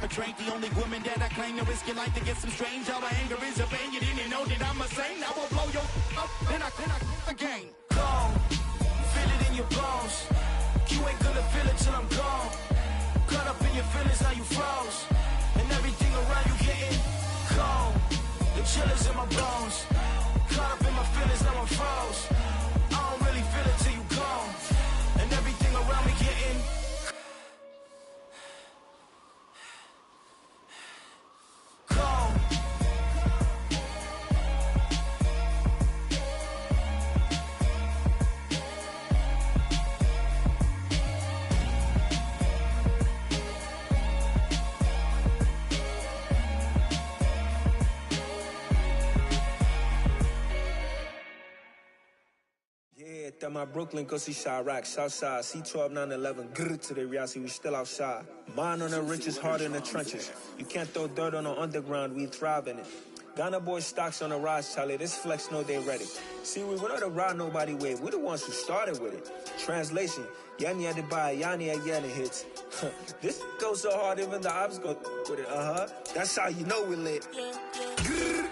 a drink. The only woman that I claim to risk your life to get some strange. All my anger is a pain. You didn't know that I'm a saint. I will blow your up, then I again. Gone, feel it in your bones. You ain't gonna feel it till I'm gone. Caught up in your feelings, now you froze. And everything around you getting cold. The chillers in my bones. Caught up in my feelings, now I'm froze. I don't really feel it till you gone. And everything around me getting cold. That my Brooklyn, go see Chirac, Southside, C12, 911, grrr to the reality, we still outside. Mine on the richest, heart in the trenches. You can't throw dirt on the underground, we thrive in it. Ghana boys stocks on the rise, Charlie, this flex know they ready. See, we not the ride nobody wave, we the ones who started with it. Translation, Yani had to buy, Yani had Yanni hits. This goes so hard, even the ops go with it, That's how you know we lit. Grrr.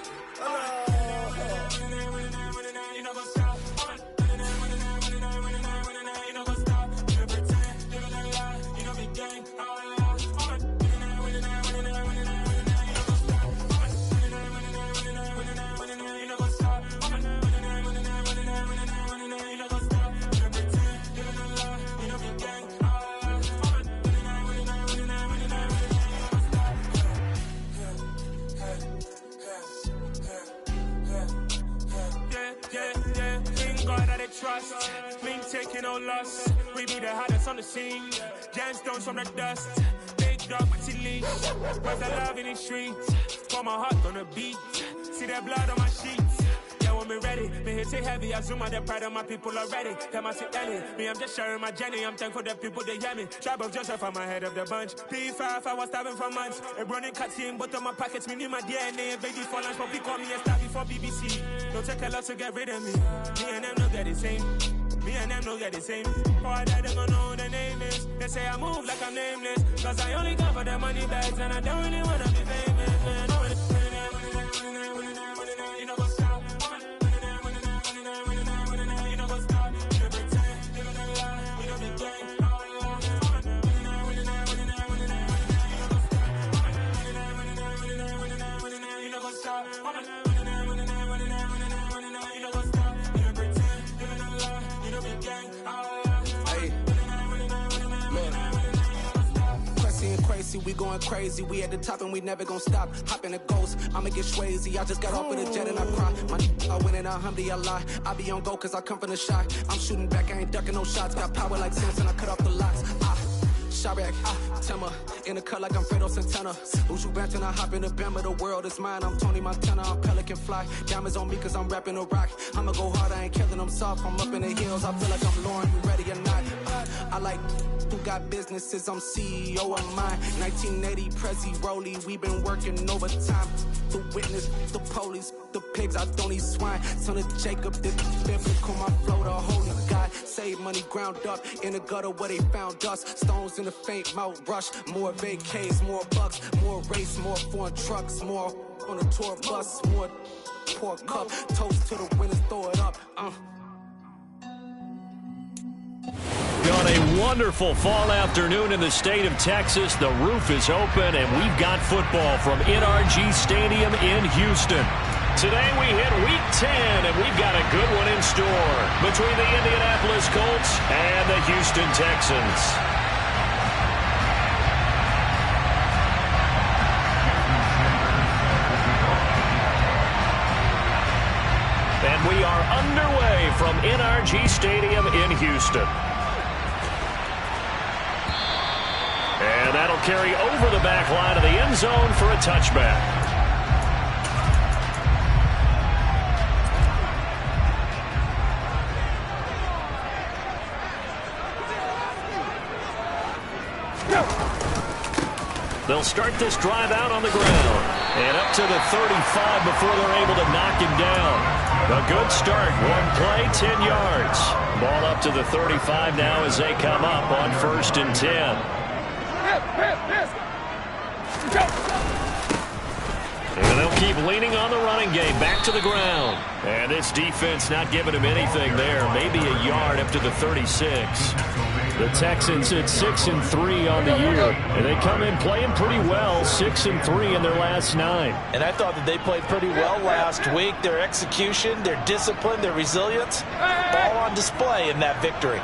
Trust, we ain't taking no loss. We be the hottest on the scene. Gemstones from the dust. Big dog with your leash. Where's the love in the streets? Pour my heart on the beat. See that blood on my sheets. Yeah, when me ready, me hit it heavy. I zoom out the pride of my people already. Them I see Ellie. Me, I'm just sharing my journey. I'm thankful that people they hear me. Tribe of Joseph, I'm ahead of the bunch. P5, I was starving for months. A running cut in both of my pockets. Me need my DNA. Baby for lunch, but call me a star before BBC. Don't take a lot to get rid of me. Me and them no get the same. Me and them no get the same. All that they gonna know the name is. They say I move like I'm nameless. Cause I only come for the money bags. And I don't really wanna be famous, man. You know what's up? You know what's up? You know pretend. You know the lie. You know the game. You know what's up? Crazy, we going crazy. We at the top and we never gonna stop. Hop in a ghost, I'ma get swayzy. I just got off with a jet and I cry. My I win in alhamdulillah. I be on go cause I come from the shot. I'm shooting back, I ain't ducking no shots. Got power like Samson, I cut off the locks. Chirac, Tema, in the cut like I'm Fredo Santana. Uju Banton, I hop in the Bama, the world is mine. I'm Tony Montana, I'm Pelican Fly. Diamonds on me cause I'm rapping a rock. I'ma go hard, I ain't killing them soft. I'm up in the hills, I feel like I'm Lauren, you ready or not? I like who got businesses, I'm CEO of mine. 1980 Prezi Rolly, we been working overtime. The witness, the police, the pigs, I don't eat swine. Son of Jacob, this biblical, my flow, the holy God. Save money ground up in the gutter where they found us. Stones in the faint mouth rush. More vacays, more bucks, more race, more foreign trucks, more on a tour bus, more pour cup. Toast to the winners, throw it up. On a wonderful fall afternoon in the state of Texas, the roof is open and we've got football from NRG Stadium in Houston. Today we hit week 10 and we've got a good one in store between the Indianapolis Colts and the Houston Texans. And we are underway from NRG Stadium in Houston. And that'll carry over the back line of the end zone for a touchback. They'll start this drive out on the ground. And up to the 35 before they're able to knock him down. A good start. One play, 10 yards. Ball up to the 35 now as they come up on 1st and 10. keep leaning on the running game. Back to the ground. And this defense not giving him anything there. Maybe a yard up to the 36. The Texans at 6-3 on the year. And they come in playing pretty well, 6-3 in their last 9. And I thought that they played pretty well last week. Their execution, their discipline, their resilience, all on display in that victory.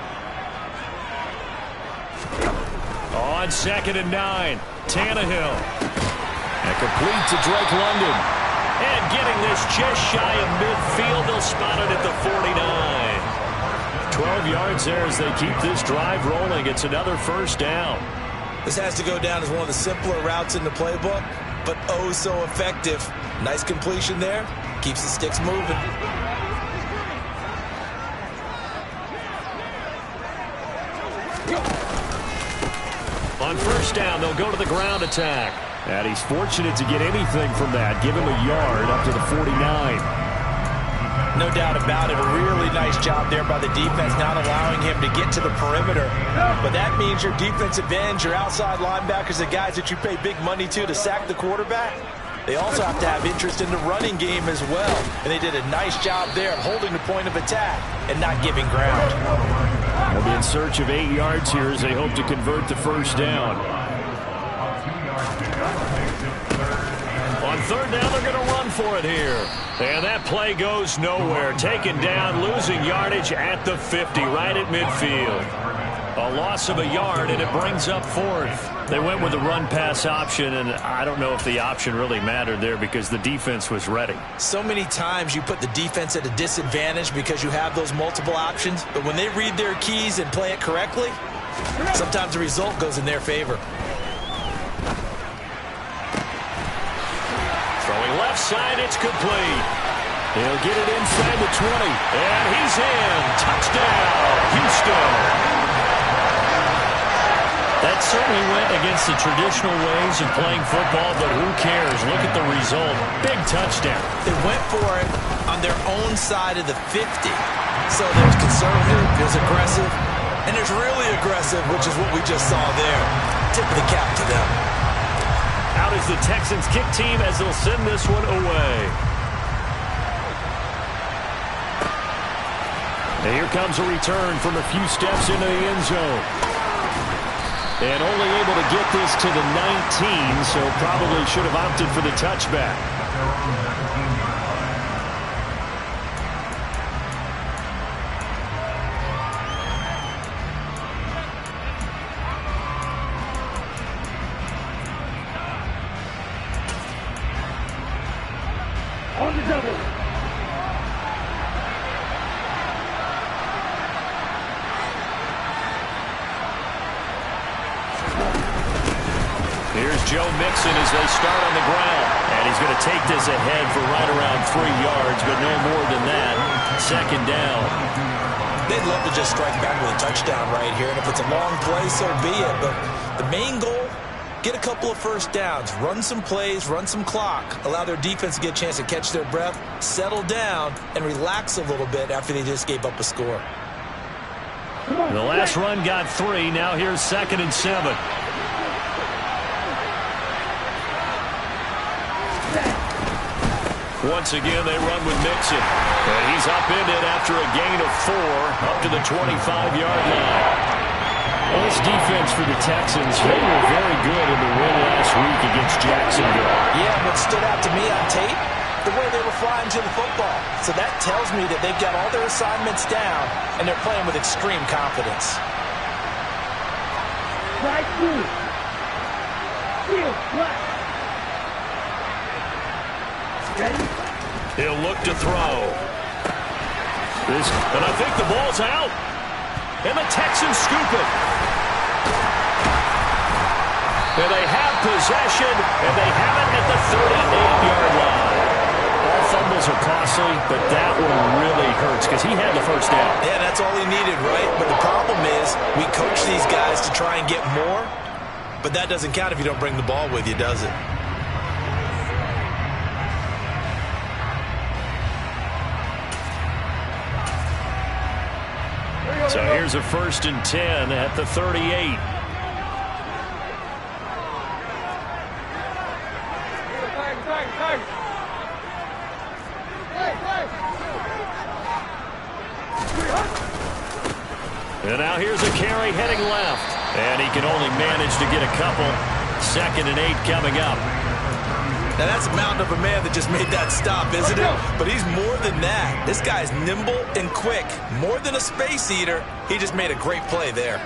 On 2nd and 9, Tannehill. And complete to Drake London. And getting this just shy of midfield. They'll spot it at the 49. 12 yards there as they keep this drive rolling. It's another first down. This has to go down as one of the simpler routes in the playbook, but oh so effective. Nice completion there. Keeps the sticks moving. On first down, they'll go to the ground attack. And he's fortunate to get anything from that. Give him a yard up to the 49. No doubt about it. A really nice job there by the defense, not allowing him to get to the perimeter. But that means your defensive ends, your outside linebackers, the guys that you pay big money to sack the quarterback, they also have to have interest in the running game as well. And they did a nice job there of holding the point of attack and not giving ground. They'll be in search of 8 yards here as they hope to convert the first down. On third down, they're going to run for it here. And that play goes nowhere. Taken down, losing yardage at the 50, right at midfield. A loss of a yard, and it brings up 4th. They went with the run-pass option, and I don't know if the option really mattered there because the defense was ready. So many times you put the defense at a disadvantage because you have those multiple options, but when they read their keys and play it correctly, sometimes the result goes in their favor. Throwing left side, it's complete. He'll get it inside the 20, and he's in. Touchdown, Houston. That certainly went against the traditional ways of playing football, but who cares? Look at the result. Big touchdown. They went for it on their own side of the 50. So there's conservative, there's aggressive, and there's really aggressive, which is what we just saw there. Tip of the cap to them. Out is the Texans kick team as they'll send this one away. And here comes a return from a few steps into the end zone. And only able to get this to the 19, so probably should have opted for the touchback. On the double. Here's Joe Mixon as they start on the ground. And he's going to take this ahead for right around 3 yards, but no more than that. Second down. They'd love to just strike back with a touchdown right here, and if it's a long play, so be it. But the main goal, get a couple of first downs, run some plays, run some clock, allow their defense to get a chance to catch their breath, settle down, and relax a little bit after they just gave up a score. The last run got 3. Now here's 2nd and 7. Once again, they run with Mixon. And he's upended after a gain of 4 up to the 25-yard line. Well, this defense for the Texans, they were very good in the win last week against Jacksonville. Yeah, what stood out to me on tape, the way they were flying to the football. So that tells me that they've got all their assignments down, and they're playing with extreme confidence. Strike 2. Field flat. Ready? He'll look to throw. And I think the ball's out. And the Texans scoop it. And they have possession, and they have it at the 38-yard line. All fumbles are costly, but that one really hurts because he had the first down. Yeah, that's all he needed, right? But the problem is we coach these guys to try and get more, but that doesn't count if you don't bring the ball with you, does it? So here's a 1st and 10 at the 38. And now here's a carry heading left. And he can only manage to get a couple. 2nd and 8 coming up. Now that's a mountain of a man that just made that stop, isn't it? But he's more than that. This guy's nimble and quick. More than a space eater. He just made a great play there.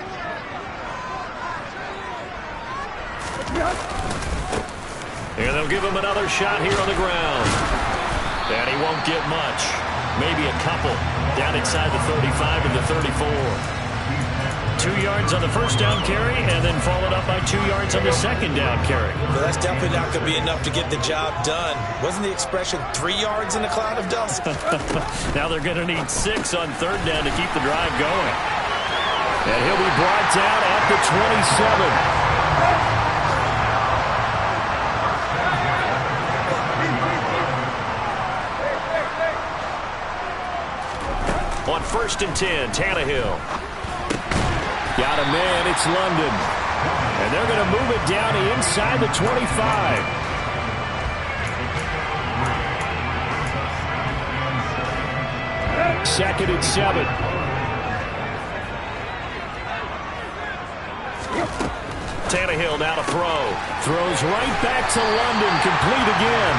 And they'll give him another shot here on the ground. And he won't get much. Maybe a couple. Down inside the 35 and the 34. 2 yards on the first down carry, and then followed up by 2 yards on the second down carry. Well, that's definitely not going to be enough to get the job done. Wasn't the expression 3 yards in a cloud of dust? Now they're going to need 6 on 3rd down to keep the drive going. And he'll be brought down at the 27. On 1st and 10, Tannehill. Got a man, it's London. And they're going to move it down inside the 25. Second and 7. Tannehill now to throw. Throws right back to London, complete again.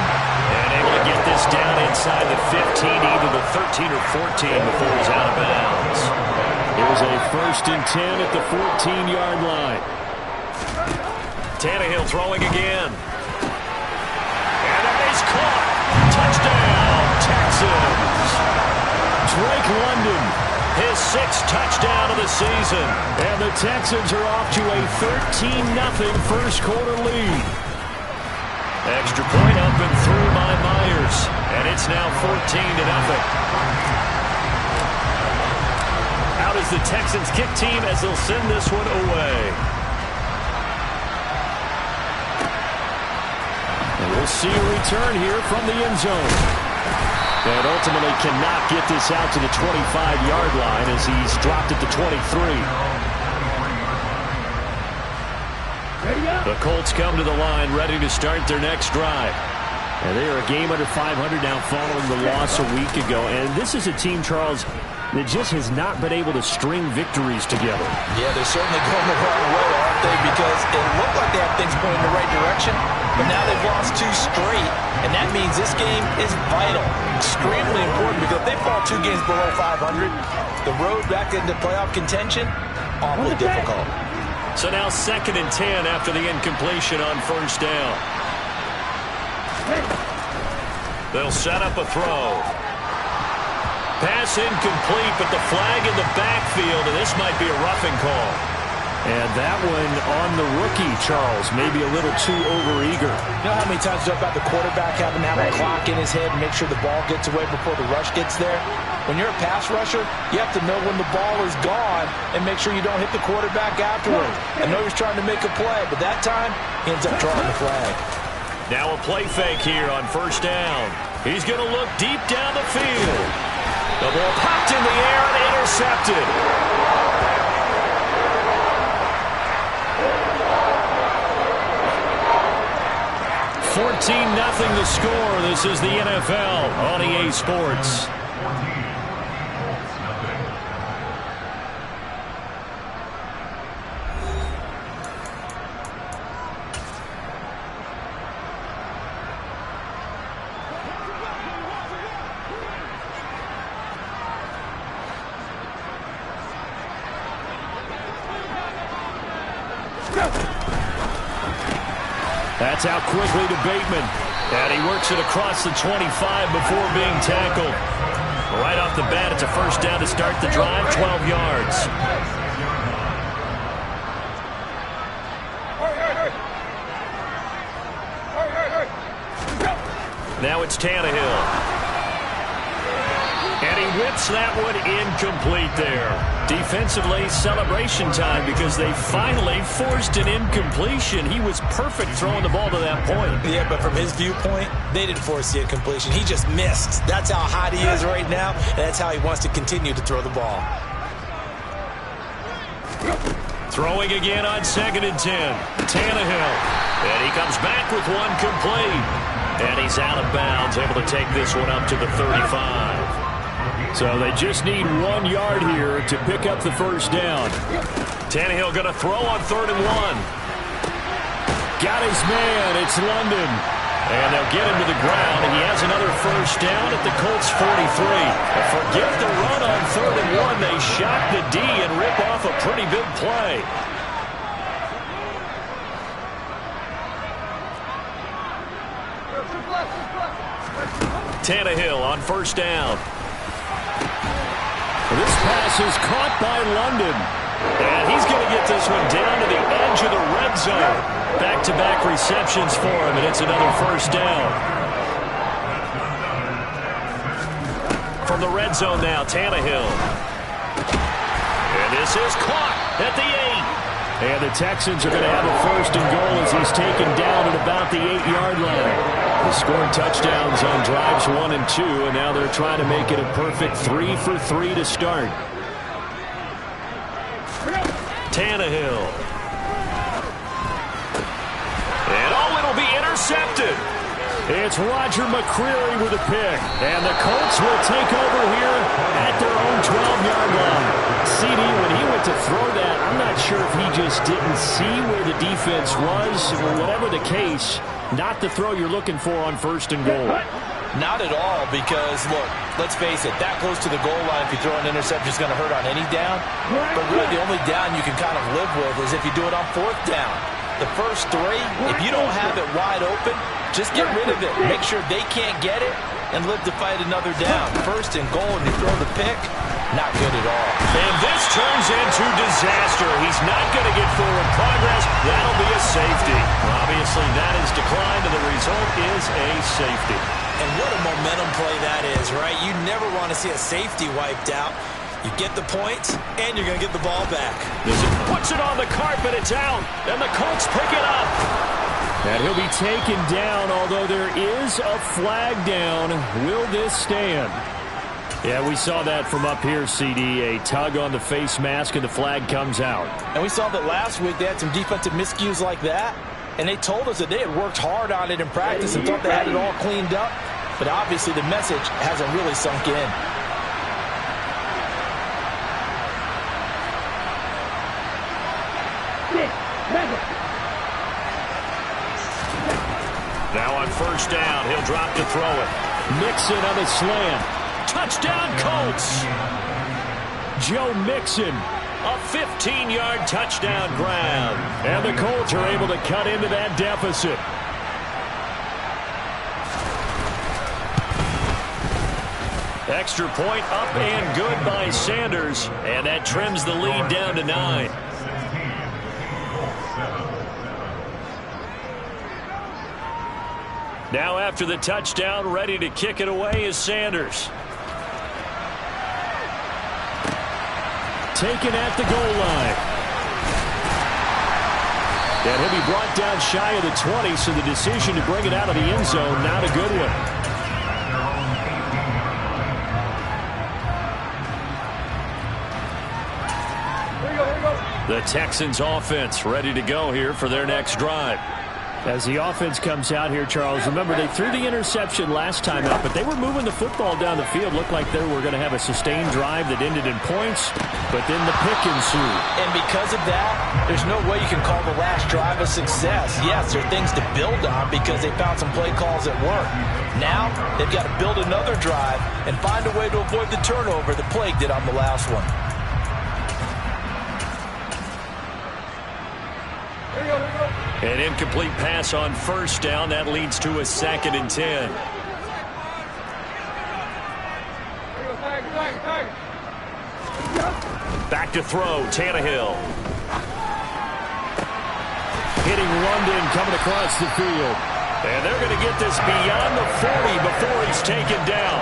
And able to get this down inside the 15, either the 13 or 14 before he's out of bounds. It was a 1st and 10 at the 14-yard line. Tannehill throwing again. And that is caught. Touchdown, Texans. Drake London, his 6th touchdown of the season. And the Texans are off to a 13-0 first quarter lead. Extra point up and through by Myers. And it's now 14-0. Out is the Texans kick team as they'll send this one away. And we'll see a return here from the end zone. And ultimately cannot get this out to the 25-yard line as he's dropped it to 23. The Colts come to the line ready to start their next drive. And they are a game under 500 now following the loss a week ago. And this is a team, Charles, that just has not been able to string victories together. Yeah, they're certainly going the wrong way, aren't they? Because it looked like they have things going in the right direction, but now they've lost 2 straight, and that means this game is vital, extremely important, because if they fall 2 games below 500, the road back into playoff contention, awfully difficult. So now 2nd and 10 after the incompletion on 1st down. They'll set up a throw. Pass incomplete, but the flag in the backfield, and this might be a roughing call. And that one on the rookie, Charles, maybe a little too overeager. You know how many times you talk about the quarterback having to have a clock in his head and make sure the ball gets away before the rush gets there? When you're a pass rusher, you have to know when the ball is gone and make sure you don't hit the quarterback afterwards. I know he's trying to make a play, but that time, he ends up drawing the flag. Now a play fake here on 1st down. He's going to look deep down the field. The ball popped in the air and intercepted. $14-0 the score. This is the NFL on EA Sports. That's out quickly to Bateman. And he works it across the 25 before being tackled. Right off the bat, it's a 1st down to start the drive, 12 yards. Now it's Tannehill. And he whips that one incomplete there. Defensively, celebration time because they finally forced an incompletion. He was perfect throwing the ball to that point. Yeah, but from his viewpoint, they didn't force the incompletion. He just missed. That's how hot he is right now, and that's how he wants to continue to throw the ball. Throwing again on 2nd and 10. Tannehill. And he comes back with one complete. And he's out of bounds, able to take this one up to the 35. So they just need 1 yard here to pick up the first down. Tannehill going to throw on 3rd and 1. Got his man. It's London. And they'll get him to the ground. And he has another first down at the Colts 43. Forget the run on 3rd and 1. They shock the D and rip off a pretty big play. Tannehill on 1st down. This pass is caught by London. And he's going to get this one down to the edge of the red zone. Back-to-back receptions for him, and it's another first down. From the red zone now, Tannehill. And this is caught at the 8. And the Texans are going to have a 1st and goal as he's taken down at about the 8-yard line. They scored touchdowns on drives 1 and 2, and now they're trying to make it a perfect 3 for 3 to start. Tannehill. And it'll be intercepted. It's Roger McCreary with a pick. And the Colts will take over here at their own 12-yard line. CD, when he went to throw that, I'm not sure if he just didn't see where the defense was, or whatever the case, not the throw you're looking for on 1st and goal. Not at all, because, look, let's face it, that close to the goal line, if you throw an interception, is going to hurt on any down. But really, the only down you can kind of live with is if you do it on 4th down. The first 3, if you don't have it wide open, just get rid of it. Make sure they can't get it and live to fight another down. 1st and goal, and you throw the pick, not good at all. And this turns into disaster. He's not going to get forward progress. That'll be a safety. Obviously, that is declined, and the result is a safety. And what a momentum play that is, right? You never want to see a safety wiped out. You get the points, and you're going to get the ball back. Puts it on the carpet. It's out, and the Colts pick it up. And he'll be taken down, although there is a flag down. Will this stand? Yeah, we saw that from up here, CD. A tug on the face mask, and the flag comes out. And we saw that last week they had some defensive miscues like that. And they told us that they had worked hard on it in practice and thought they had it all cleaned up. But obviously the message hasn't really sunk in. Now on 1st down, he'll drop to throw it. Mixon on the slant. Touchdown, Colts! Joe Mixon. A 15-yard touchdown grab. And the Colts are able to cut into that deficit. Extra point up and good by Sanders. And that trims the lead down to 9. Now after the touchdown, ready to kick it away is Sanders. Taken at the goal line. And he'll be brought down shy of the 20, so the decision to bring it out of the end zone, not a good one. The Texans offense ready to go here for their next drive. As the offense comes out here, Charles, remember they threw the interception last time out, but they were moving the football down the field. Looked like they were going to have a sustained drive that ended in points, but then the pick ensued. And because of that, there's no way you can call the last drive a success. Yes, there are things to build on because they found some play calls that work. Now, they've got to build another drive and find a way to avoid the turnover that plagued it on the last one. An incomplete pass on 1st down. That leads to a 2nd and 10. Back to throw, Tannehill. Hitting London coming across the field. And they're going to get this beyond the 40 before he's taken down.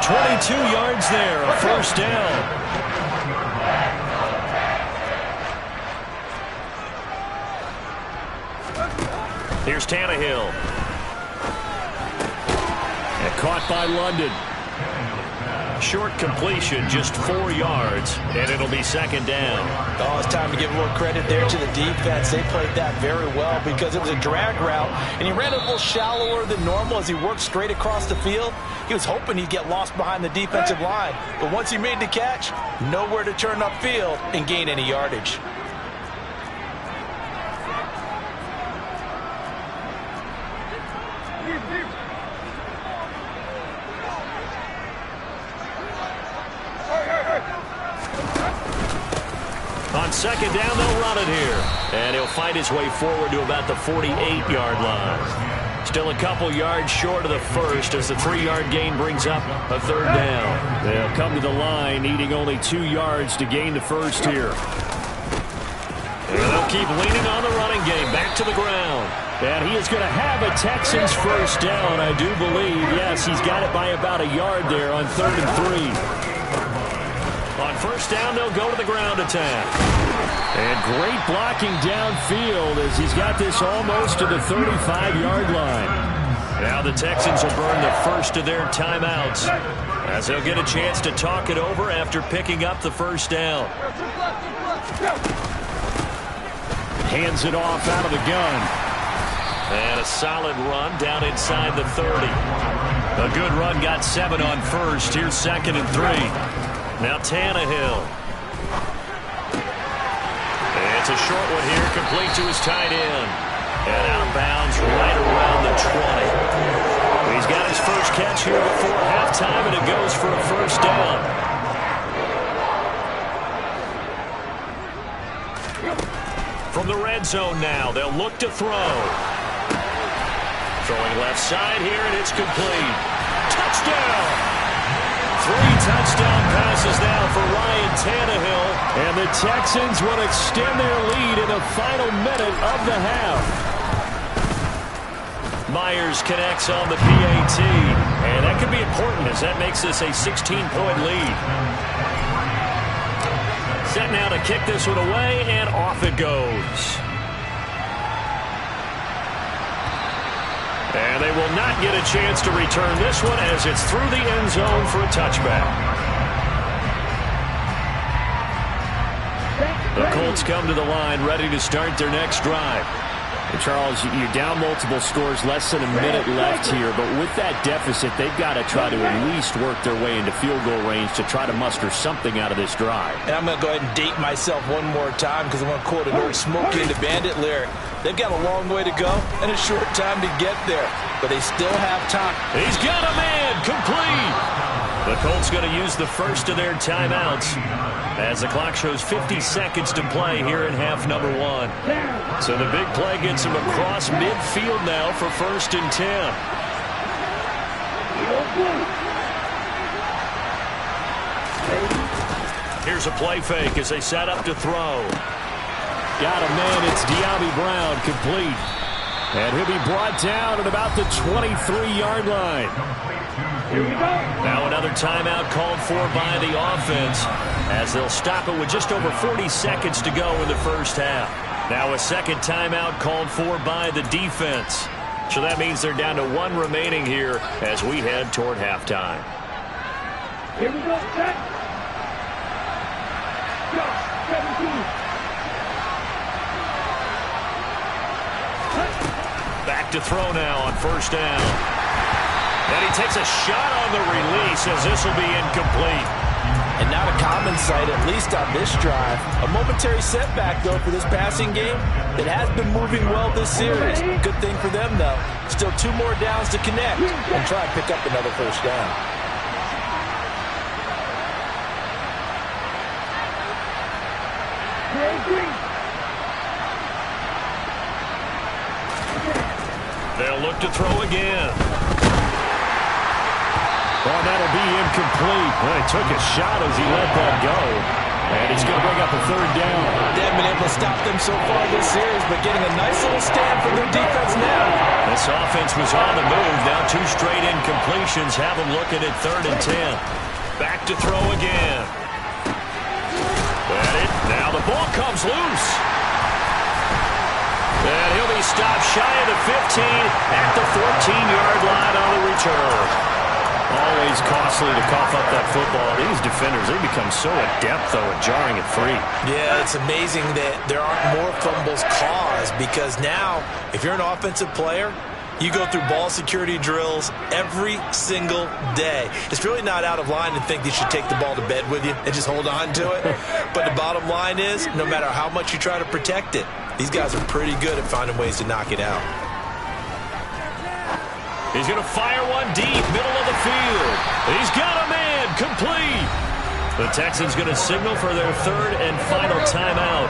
22 yards there, a 1st down. Here's Tannehill. And caught by London. Short completion, just 4 yards, and it'll be second down. Oh, it's time to give a little credit there to the defense. They played that very well because it was a drag route, and he ran a little shallower than normal as he worked straight across the field. He was hoping he'd get lost behind the defensive line, but once he made the catch, nowhere to turn upfield and gain any yardage. On second down, they'll run it here. And he'll find his way forward to about the 48-yard line. Still a couple yards short of the first as the 3-yard gain brings up a third down. They'll come to the line needing only 2 yards to gain the first here. And they'll keep leaning on the running game. Back to the ground. And he is going to have a Texans first down, I do believe. Yes, he's got it by about a yard there on 3rd and 3. On first down, they'll go to the ground attack. And great blocking downfield as he's got this almost to the 35-yard line. Now the Texans will burn the first of their timeouts as they'll get a chance to talk it over after picking up the first down. Hands it off out of the gun. And a solid run down inside the 30. A good run got 7 on first. Here's 2nd and 3. Now Tannehill. It's a short one here, complete to his tight end. And outbounds right around the 20. He's got his first catch here before halftime, and it goes for a first down. From the red zone now, they'll look to throw. Throwing left side here, and it's complete. Touchdown! 3 touchdown passes now for Ryan Tannehill. And the Texans will extend their lead in the final minute of the half. Myers connects on the PAT. And that could be important as that makes this a 16-point lead. Set now to kick this one away, and off it goes. And they will not get a chance to return this one as it's through the end zone for a touchback. The Colts come to the line ready to start their next drive. And Charles, you're down multiple scores, less than a minute left here, but with that deficit, they've got to try to at least work their way into field goal range to try to muster something out of this drive. And I'm going to go ahead and date myself one more time because I want to quote an old Smokey and the Bandit lyric. They've got a long way to go and a short time to get there, but they still have time. He's got a man, complete. The Colts going to use the first of their timeouts as the clock shows 50 seconds to play here in half number 1. So the big play gets him across midfield now for 1st and 10. Here's a play fake as they set up to throw. Got a man, it's De'Ami Brown, complete. And he'll be brought down at about the 23-yard line. Now another timeout called for by the offense as they'll stop it with just over 40 seconds to go in the first half. Now a second timeout called for by the defense. So that means they're down to 1 remaining here as we head toward halftime. Here we go, set. Go, 17. Back to throw now on first down. And he takes a shot on the release as this will be incomplete. And not a common sight, at least on this drive. A momentary setback, though, for this passing game that has been moving well this series. Good thing for them, though. Still 2 more downs to connect and try and pick up another first down. They'll look to throw again. Oh, that'll be incomplete. Well, he took a shot as he let that go. And he's going to bring up a third down. They haven't been able to stop them so far this series, but getting a nice little stand from their defense now. This offense was on the move. Now 2 straight incompletions have them looking at 3rd and 10. Back to throw again. At it. Now the ball comes loose. And he'll be stopped shy of the 15 at the 14-yard line on the return. Always costly to cough up that football. These defenders, they become so adept, though, at jarring it free. Yeah, it's amazing that there aren't more fumbles caused because now, if you're an offensive player, you go through ball security drills every single day. It's really not out of line to think you should take the ball to bed with you and just hold on to it. But the bottom line is, no matter how much you try to protect it, these guys are pretty good at finding ways to knock it out. He's going to fire one deep, middle of the field. He's got a man, complete. The Texans going to signal for their third and final timeout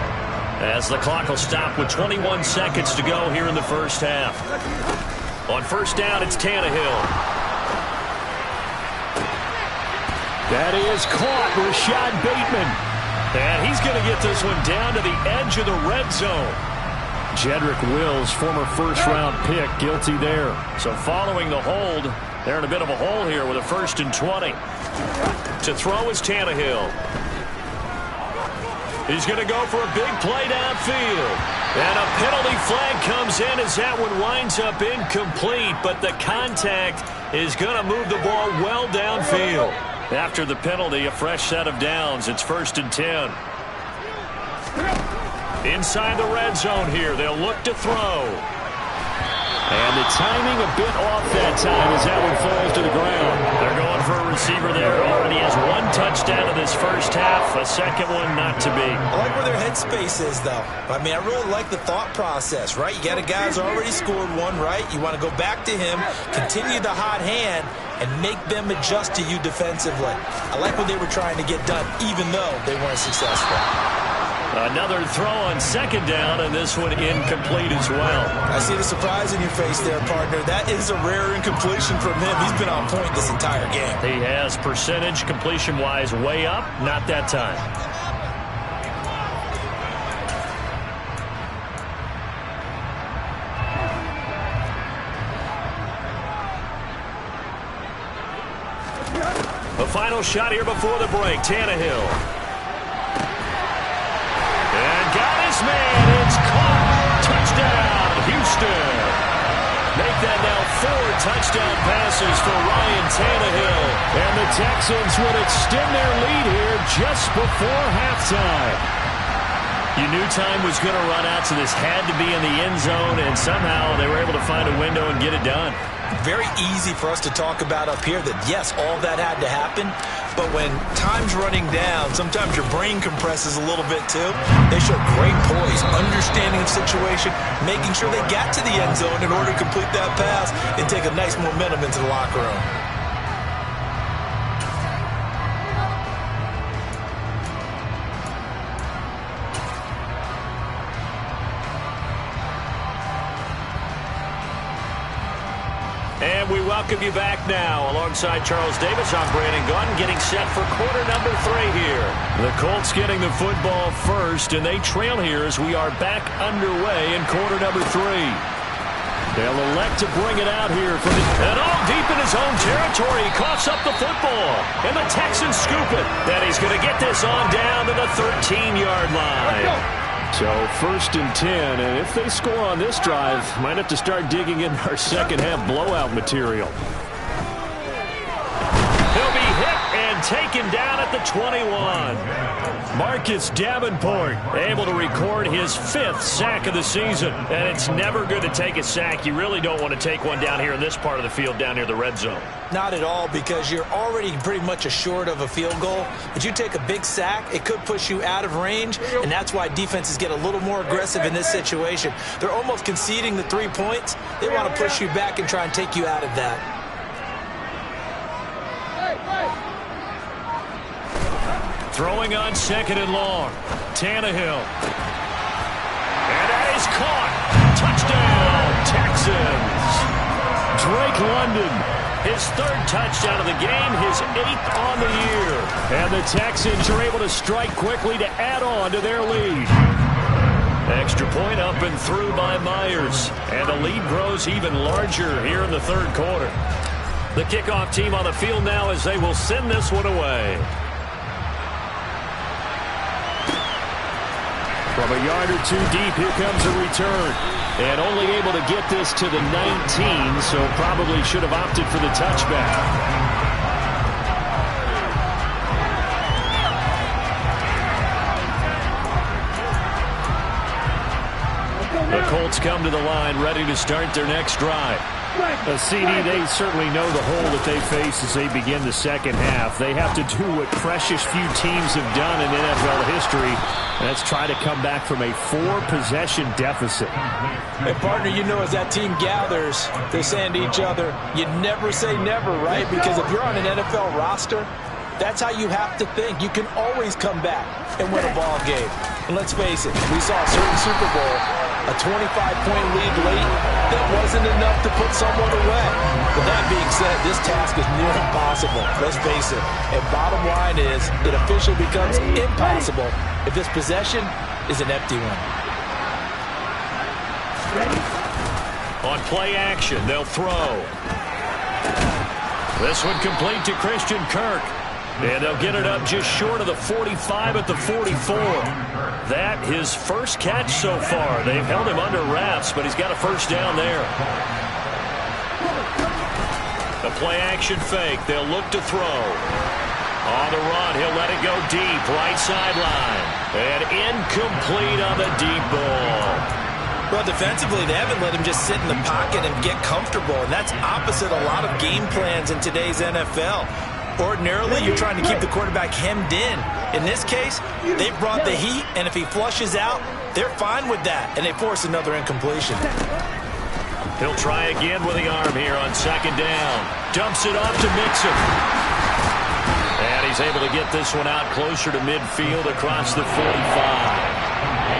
as the clock will stop with 21 seconds to go here in the first half. On first down, it's Tannehill. That is caught, Rashad Bateman. And he's going to get this one down to the edge of the red zone. Jedrick Wills, former first-round pick, guilty there. So following the hold, they're in a bit of a hole here with a 1st and 20. To throw is Tannehill. He's going to go for a big play downfield. And a penalty flag comes in as that one winds up incomplete, but the contact is going to move the ball well downfield. After the penalty, a fresh set of downs. It's 1st and 10. Inside the red zone here, they'll look to throw. And the timing a bit off that time as that one falls to the ground. They're going for a receiver there. Already has one touchdown in this first half. A second one not to be. I like where their headspace is, though. I mean, I really like the thought process, right? You got a guy who's already scored one, right? You want to go back to him, continue the hot hand, and make them adjust to you defensively. I like what they were trying to get done, even though they weren't successful. Another throw on second down, and this one incomplete as well. I see the surprise in your face there, partner. That is a rare incompletion from him. He's been on point this entire game. He has percentage completion-wise way up. Not that time. The final shot here before the break. Tannehill. Man, it's caught. Touchdown, Houston. Make that now 4 touchdown passes for Ryan Tannehill. And the Texans would extend their lead here just before halftime. You knew time was going to run out, so this had to be in the end zone, and somehow they were able to find a window and get it done. Very easy for us to talk about up here that, yes, all that had to happen. But when time's running down, sometimes your brain compresses a little bit too. They show great poise, understanding of situation, making sure they got to the end zone in order to complete that pass and take a nice momentum into the locker room. And we welcome you back now. Alongside Charles Davis, I'm Brandon Gaudin, getting set for quarter number 3 here. The Colts getting the football first, and they trail here as we are back underway in quarter number 3. They'll elect to bring it out here from the... And deep in his own territory, he coughs up the football. And the Texans scoop it. Then he's going to get this on down to the 13-yard line. So 1st and 10, and if they score on this drive, might have to start digging in our second half blowout material. He'll be hit and taken down at the 21. Marcus Davenport able to record his 5th sack of the season. And it's never good to take a sack. You really don't want to take one down here in this part of the field down near the red zone. Not at all, because you're already pretty much assured of a field goal. But you take a big sack, it could push you out of range, and that's why defenses get a little more aggressive in this situation. They're almost conceding the 3 points. They want to push you back and try and take you out of that. Throwing on second and long. Tannehill. And that is caught. Touchdown, Texans. Drake London, his 3rd touchdown of the game, his 8th on the year. And the Texans are able to strike quickly to add on to their lead. Extra point up and through by Myers. And the lead grows even larger here in the 3rd quarter. The kickoff team on the field now as they will send this one away. From a yard or 2 deep, here comes a return. And only able to get this to the 19, so probably should have opted for the touchback. Colts come to the line, ready to start their next drive. CD, they certainly know the hole that they face as they begin the second half. They have to do what precious few teams have done in NFL history, and that's try to come back from a 4-possession deficit. And, partner, you know, as that team gathers, they're saying to each other, you never say never, right? Because if you're on an NFL roster, that's how you have to think. You can always come back and win a ball game. And let's face it, we saw a certain Super Bowl, a 25-point lead late, that wasn't enough to put someone away. But that being said, this task is near impossible. Let's face it. And bottom line is, it officially becomes impossible if this possession is an empty one. On play action, they'll throw. This one complete to Christian Kirk. And they'll get it up just short of the 45 at the 44. That his first catch so far. They've held him under wraps, but he's got a first down there. The play action fake. They'll look to throw. On the run, he'll let it go deep. Right sideline. And incomplete on the deep ball. Well, defensively, they haven't let him just sit in the pocket and get comfortable. And that's opposite a lot of game plans in today's NFL. Ordinarily, you're trying to keep the quarterback hemmed in. In this case, they've brought the heat, and if he flushes out, they're fine with that, and they force another incompletion. He'll try again with the arm here on second down. Dumps it off to Mixon. And he's able to get this one out closer to midfield across the 45.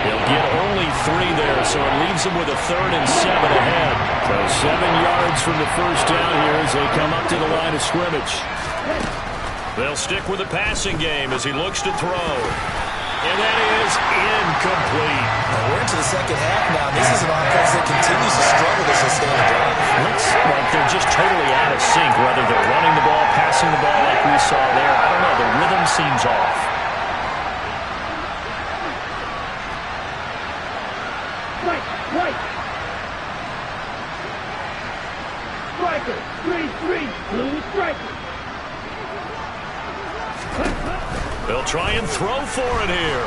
He'll get only 3 there, so it leaves him with a 3rd and 7 ahead. So 7 yards from the first down here as they come up to the line of scrimmage. They'll stick with the passing game as he looks to throw. And that is incomplete. We're into the second half now. This is an offense that continues to struggle to sustain a drive. Looks like they're just totally out of sync, whether they're running the ball, passing the ball like we saw there. I don't know. The rhythm seems off. Right. Striker, 3-3, blue striker. They'll try and throw for it here.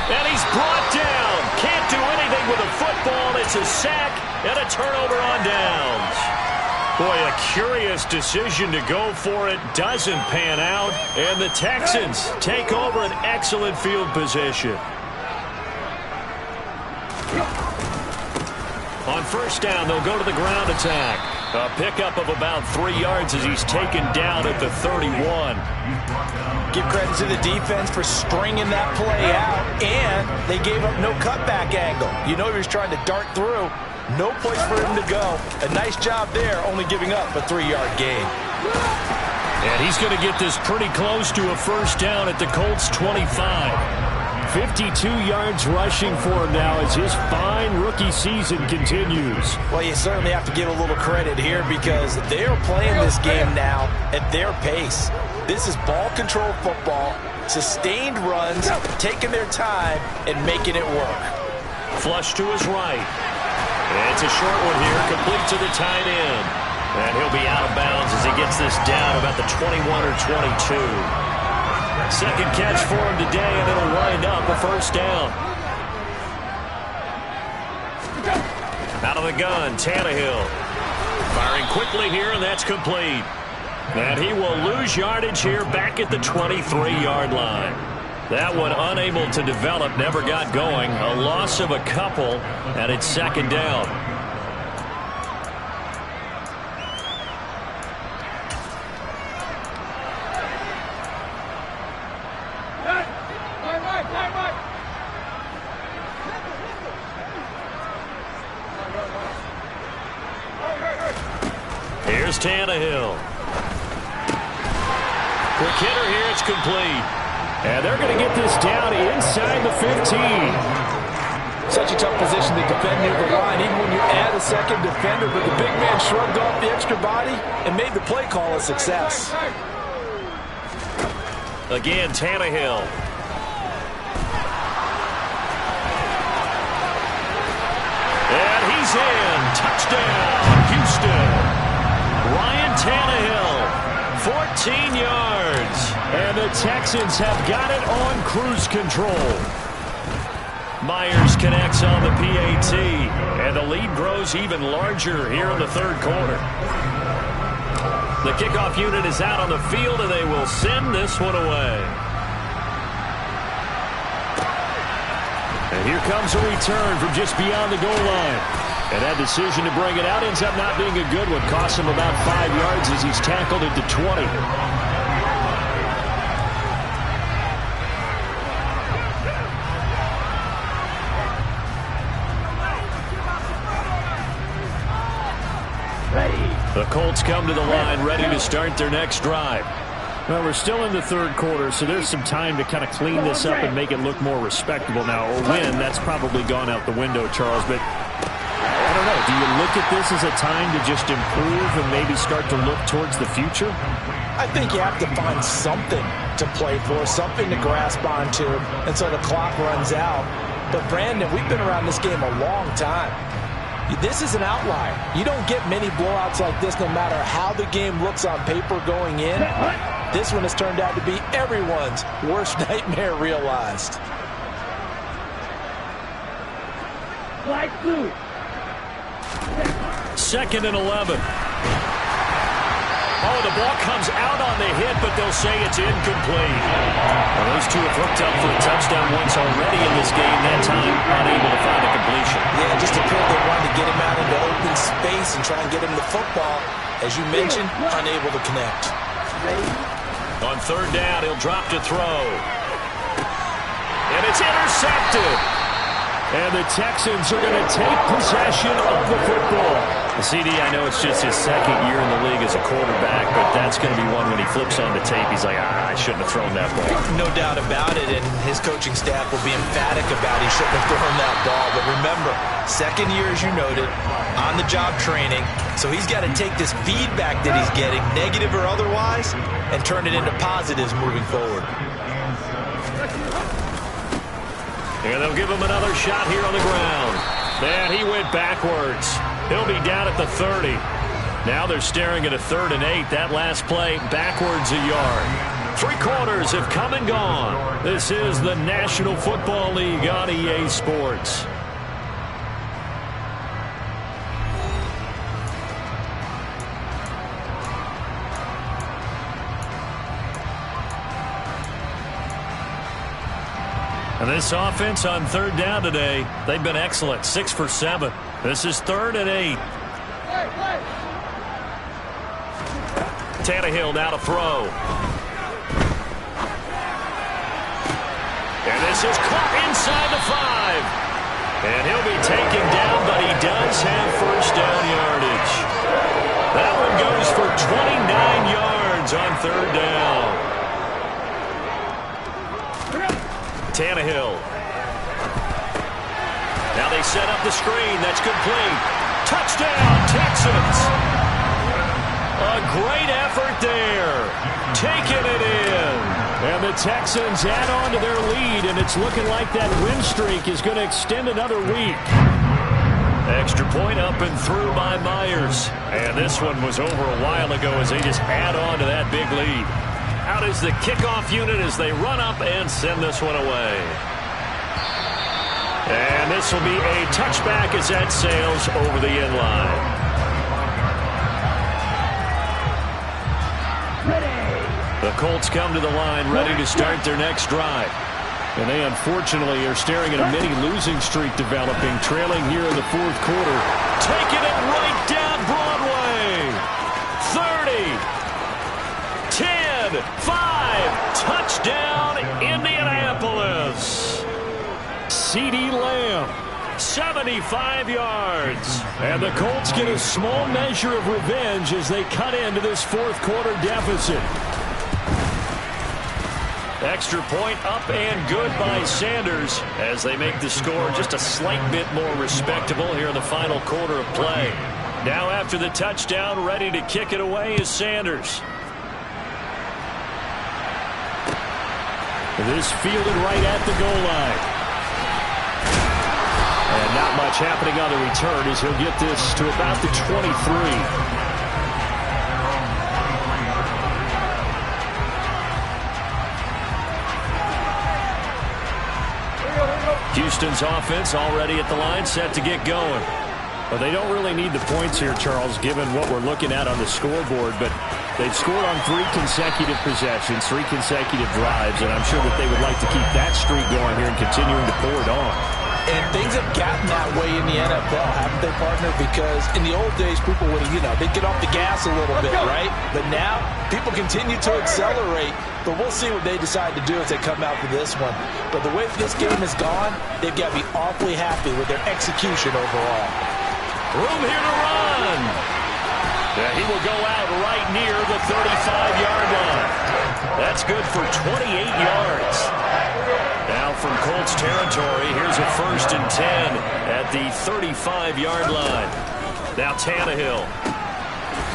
And he's brought down. Can't do anything with a football. It's a sack and a turnover on downs. Boy, a curious decision to go for it. Doesn't pan out. And the Texans take over an excellent field position. On first down, they'll go to the ground attack. A pickup of about 3 yards as he's taken down at the 31. Give credit to the defense for stringing that play out, and they gave up no cutback angle. You know he was trying to dart through. No place for him to go. A nice job there, only giving up a 3-yard gain. And he's going to get this pretty close to a first down at the Colts 25. 52 yards rushing for him now as his fine rookie season continues. Well, you certainly have to give a little credit here because they are playing this game now at their pace. This is ball control football, sustained runs, taking their time, and making it work. Flush to his right. It's a short one here, complete to the tight end. And he'll be out of bounds as he gets this down about the 21 or 22. Second catch for him today, and it'll wind up a first down. Out of the gun, Tannehill. Firing quickly here, and that's complete. And he will lose yardage here back at the 23-yard line. That one unable to develop, never got going. A loss of a couple, and it's second down. Here's Tannehill. Quick hitter here, it's complete. And they're going to get this down inside the 15. Such a tough position to defend near the line, even when you add a second defender, but the big man shrugged off the extra body and made the play call a success. Again, Tannehill. And he's in. Touchdown, Houston. Ryan Tannehill, 14 yards. And the Texans have got it on cruise control. Myers connects on the PAT, and the lead grows even larger here in the third quarter. The kickoff unit is out on the field, and they will send this one away. And here comes a return from just beyond the goal line. And that decision to bring it out ends up not being a good one. Costs him about 5 yards as he's tackled into 20. The Colts come to the line ready to start their next drive. Well, we're still in the third quarter, so there's some time to kind of clean this up and make it look more respectable now. Or win, that's probably gone out the window, Charles. But I don't know. Do you look at this as a time to just improve and maybe start to look towards the future? I think you have to find something to play for, something to grasp onto until the clock runs out. But, Brandon, we've been around this game a long time. This is an outlier. You don't get many blowouts like this no matter how the game looks on paper going in. This one has turned out to be everyone's worst nightmare realized. Flag blue. 2nd and 11. Oh, the ball comes out on the hit, but they'll say it's incomplete. Well, those two have hooked up for a touchdown once already in this game. That time, unable to find a completion. Yeah, just appeared they wanted to get him out into open space and try and get him the football. As you mentioned, unable to connect. On 3rd down, he'll drop to throw. And it's intercepted. And the Texans are going to take possession of the football. CD, I know it's just his 2nd year in the league as a quarterback, but that's going to be one when he flips on the tape. He's like, I shouldn't have thrown that ball. No doubt about it, and his coaching staff will be emphatic about he shouldn't have thrown that ball. But remember, 2nd year, as you noted, on-the-job training, so he's got to take this feedback that he's getting, negative or otherwise, and turn it into positives moving forward. And they'll give him another shot here on the ground. And he went backwards. He'll be down at the 30. Now they're staring at a 3rd and 8. That last play, backwards a yard. 3 quarters have come and gone. This is the National Football League on EA Sports. And this offense on 3rd down today, they've been excellent. 6 for 7. This is 3rd and 8. Tannehill now to throw. And this is caught inside the 5. And he'll be taken down, but he does have 1st down yardage. That one goes for 29 yards on 3rd down. Tannehill. Now they set up the screen. That's complete. Touchdown, Texans. A great effort there. Taking it in. And the Texans add on to their lead, and it's looking like that win streak is going to extend another week. Extra point up and through by Myers. And this one was over a while ago as they just add on to that big lead. Out is the kickoff unit as they run up and send this one away. And this will be a touchback as that sails over the end line. The Colts come to the line ready to start their next drive. And they unfortunately are staring at a mini losing streak developing, trailing here in the 4th quarter. Taking it right down Broadway. 30. 10, 5, touchdown, Indianapolis. CeeDee Lamb, 75 yards. And the Colts get a small measure of revenge as they cut into this 4th quarter deficit. Extra point up and good by Sanders as they make the score just a slight bit more respectable here in the final quarter of play. Now after the touchdown, ready to kick it away is Sanders. This fielded right at the goal line. And not much happening on the return as he'll get this to about the 23. Houston's offense already at the line, set to get going. Well, they don't really need the points here, Charles, given what we're looking at on the scoreboard, but they've scored on 3 consecutive possessions, 3 consecutive drives, and I'm sure that they would like to keep that streak going here and continuing to pour it on. And things have gotten that way in the NFL, haven't they, partner? Because in the old days, people would, they'd get off the gas a little bit, right? But now, people continue to accelerate. But we'll see what they decide to do as they come out for this one. But the way this game has gone, they've got to be awfully happy with their execution overall. Room here to run. Yeah, he will go out right near the 35-yard line. That's good for 28 yards. Now from Colts territory, here's a 1st and 10 at the 35-yard line. Now Tannehill.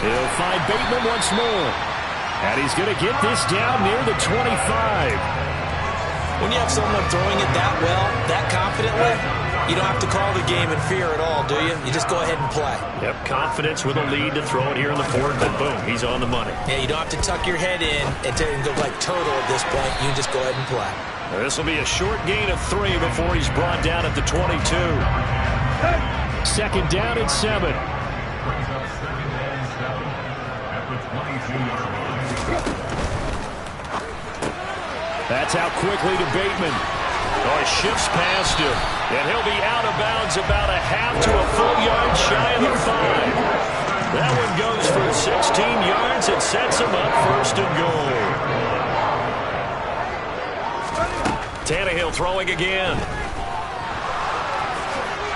He'll find Bateman once more. And he's going to get this down near the 25. When you have someone throwing it that well, that confidently, you don't have to call the game in fear at all, do you? You just go ahead and play. Yep, confidence with a lead to throw it here in the 4th, and boom, he's on the money. Yeah, you don't have to tuck your head in and go like total at this point. You just go ahead and play. This will be a short gain of 3 before he's brought down at the 22. 2nd down and 7. That's out quickly to Bateman. Oh, he shifts past him. And he'll be out of bounds about a half to a full yard shy of the 5. That one goes for 16 yards and sets him up 1st and goal. Tannehill throwing again.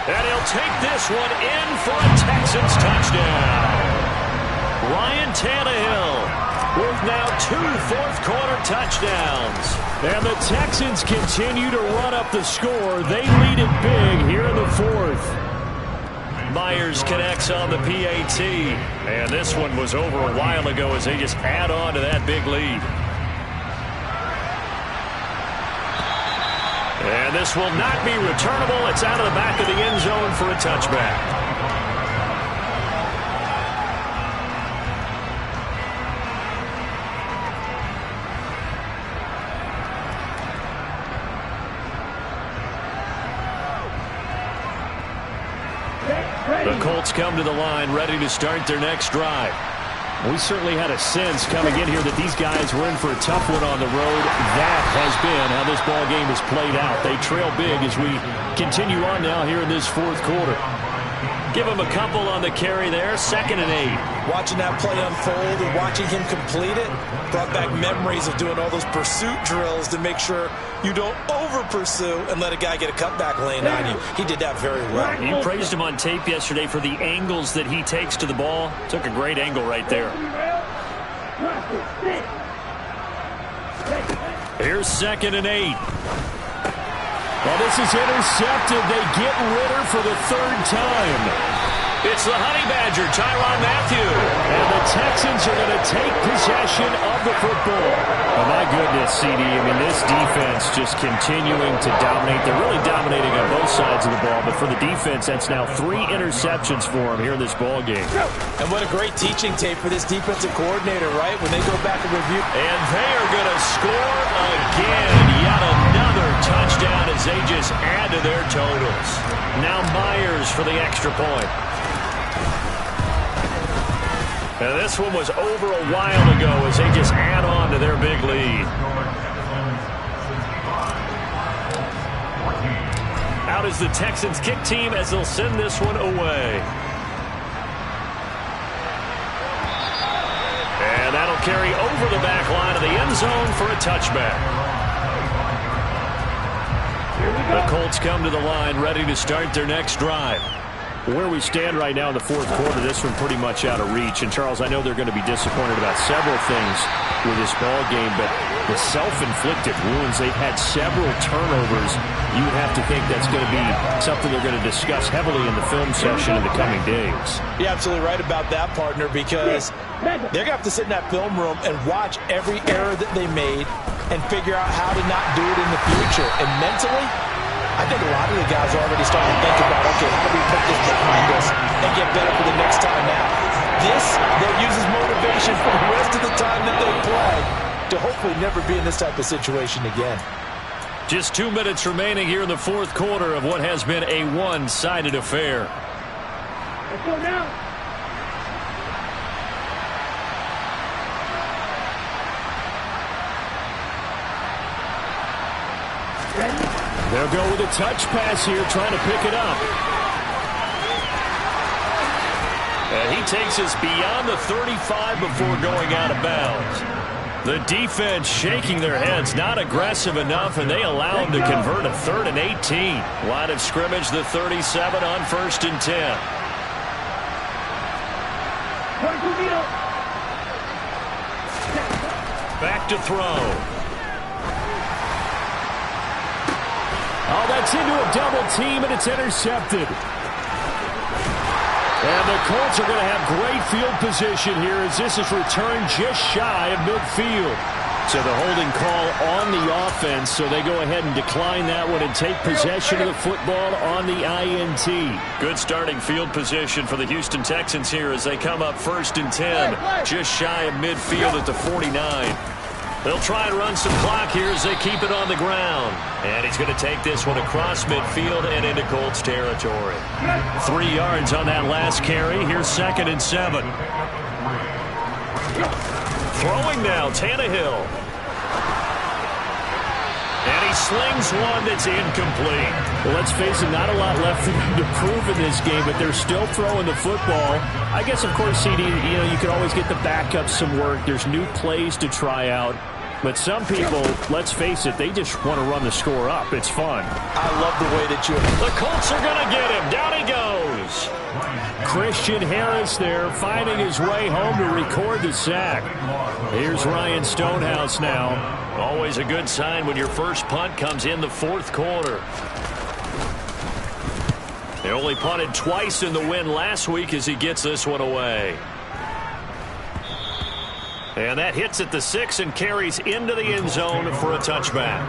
And he'll take this one in for a Texans touchdown. Ryan Tannehill with now 2 fourth-quarter touchdowns. And the Texans continue to run up the score. They lead it big here in the 4th. Myers connects on the PAT. And this one was over a while ago as they just add on to that big lead. And this will not be returnable. It's out of the back of the end zone for a touchback. The Colts come to the line, ready to start their next drive. We certainly had a sense coming in here that these guys were in for a tough one on the road. That has been how this ball game has played out. They trail big as we continue on now here in this 4th quarter. Give him a couple on the carry there, 2nd and 8. Watching that play unfold and watching him complete it brought back memories of doing all those pursuit drills to make sure you don't over-pursue and let a guy get a cutback lane on you. He did that very well. You praised him on tape yesterday for the angles that he takes to the ball. Took a great angle right there. Here's 2nd and 8. Well, this is intercepted. They get Ritter for the 3rd time. It's the Honey Badger, Tyrann Mathieu. And the Texans are going to take possession of the football. Oh, my goodness, CD. I mean, this defense just continuing to dominate. They're really dominating on both sides of the ball. But for the defense, that's now 3 interceptions for them here in this ball game. And what a great teaching tape for this defensive coordinator, right? When they go back and review. And they are going to score again. Yet another touchdown as they just add to their totals. Now Myers for the extra point. And this one was over a while ago as they just add on to their big lead. Out is the Texans kick team as they'll send this one away. And that'll carry over the back line of the end zone for a touchback. The Colts come to the line ready to start their next drive. Where we stand right now in the 4th quarter, this one pretty much out of reach. And, Charles, I know they're going to be disappointed about several things with this ball game, but the self-inflicted wounds, they've had several turnovers. You would have to think that's going to be something they're going to discuss heavily in the film session in the coming days. You're absolutely right about that, partner, because they're going to have to sit in that film room and watch every error that they made and figure out how to not do it in the future. And mentally, I think a lot of the guys are already starting to think about, okay, how do we put this behind us and get better for the next time out? This, they'll use as motivation for the rest of the time that they play to hopefully never be in this type of situation again. Just 2 minutes remaining here in the fourth quarter of what has been a one-sided affair. Let's go now. They'll go with a touch pass here, trying to pick it up. And he takes us beyond the 35 before going out of bounds. The defense shaking their heads, not aggressive enough, and they allow him to convert a 3rd and 18. Line of scrimmage, the 37 on 1st and 10. Back to throw. Oh, that's into a double team, and it's intercepted. And the Colts are going to have great field position here as this is returned just shy of midfield. So the holding call on the offense, so they go ahead and decline that one and take possession of the football on the INT. Good starting field position for the Houston Texans here as they come up 1st and 10, just shy of midfield at the 49. They'll try and run some clock here as they keep it on the ground. And he's going to take this one across midfield and into Colts territory. 3 yards on that last carry. Here's 2nd and 7. Throwing now, Tannehill. And he slings one that's incomplete. Well, let's face it, not a lot left for them to prove in this game, but they're still throwing the football. I guess, of course, CD, you could always get the backups some work. There's new plays to try out. But some people, let's face it, they just want to run the score up. It's fun. I love the way that The Colts are going to get him. Down he goes. Christian Harris there, finding his way home to record the sack. Here's Ryan Stonehouse now. Always a good sign when your first punt comes in the fourth quarter. They only punted twice in the win last week as he gets this one away. And that hits at the 6 and carries into the end zone for a touchback.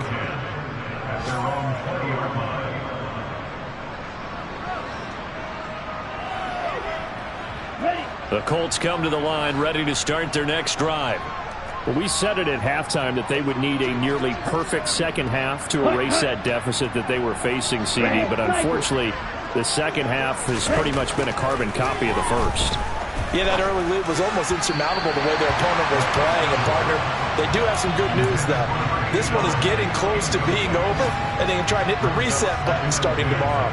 The Colts come to the line ready to start their next drive. Well, we said it at halftime that they would need a nearly perfect second half to erase that deficit that they were facing, CD. But unfortunately, the second half has pretty much been a carbon copy of the first. Yeah, that early lead was almost insurmountable the way their opponent was playing. And, partner, they do have some good news, though. This one is getting close to being over, and they can try and hit the reset button starting tomorrow.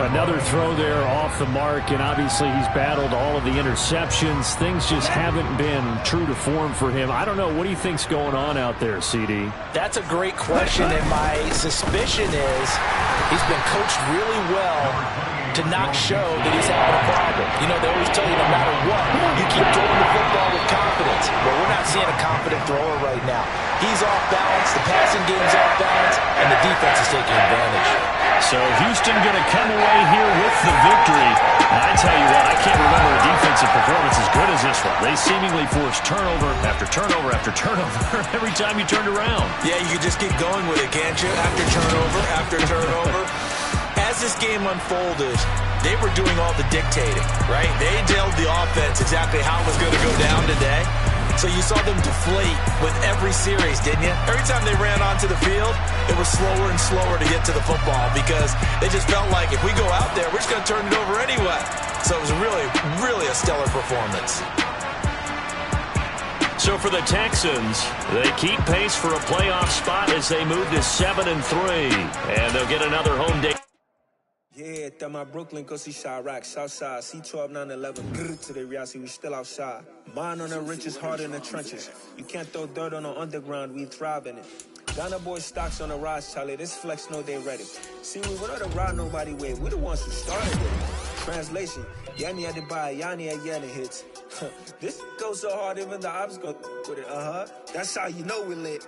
Another throw there off the mark, and obviously he's battled all of the interceptions. Things just haven't been true to form for him. I don't know. What do you think's going on out there, CD? That's a great question, and my suspicion is he's been coached really well to not show that he's having a problem. You know, they always tell you no matter what, you keep throwing the football with confidence. But we're not seeing a confident thrower right now. He's off balance, the passing game's off balance, and the defense is taking advantage. So Houston going to come away here with the victory. And I tell you what, I can't remember a defensive performance as good as this one. They seemingly forced turnover after turnover after turnover every time you turned around. Yeah, you could just keep going with it, can't you? After turnover after turnover. As this game unfolded, they were doing all the dictating, right? They told the offense exactly how it was going to go down today. So you saw them deflate with every series, didn't you? Every time they ran onto the field, it was slower and slower to get to the football because they just felt like if we go out there, we're just going to turn it over anyway. So it was really, really a stellar performance. So for the Texans, they keep pace for a playoff spot as they move to 7-3. And they'll get another home day. Yeah, that my Brooklyn, go see Chirac, Southside, C12, 911, grrr to the Riasi, we still outside. Mine on the riches, hard in the trenches. You can't throw dirt on the underground, we thrive in it. Ghana boy stocks on the rise, Charlie, this flex know they ready. See, we went on the ride nobody way, we the ones who started it. Translation, Yanni had to buy, Yanni had Yanni hits. This goes so hard, even the ops go with it, that's how you know we lit.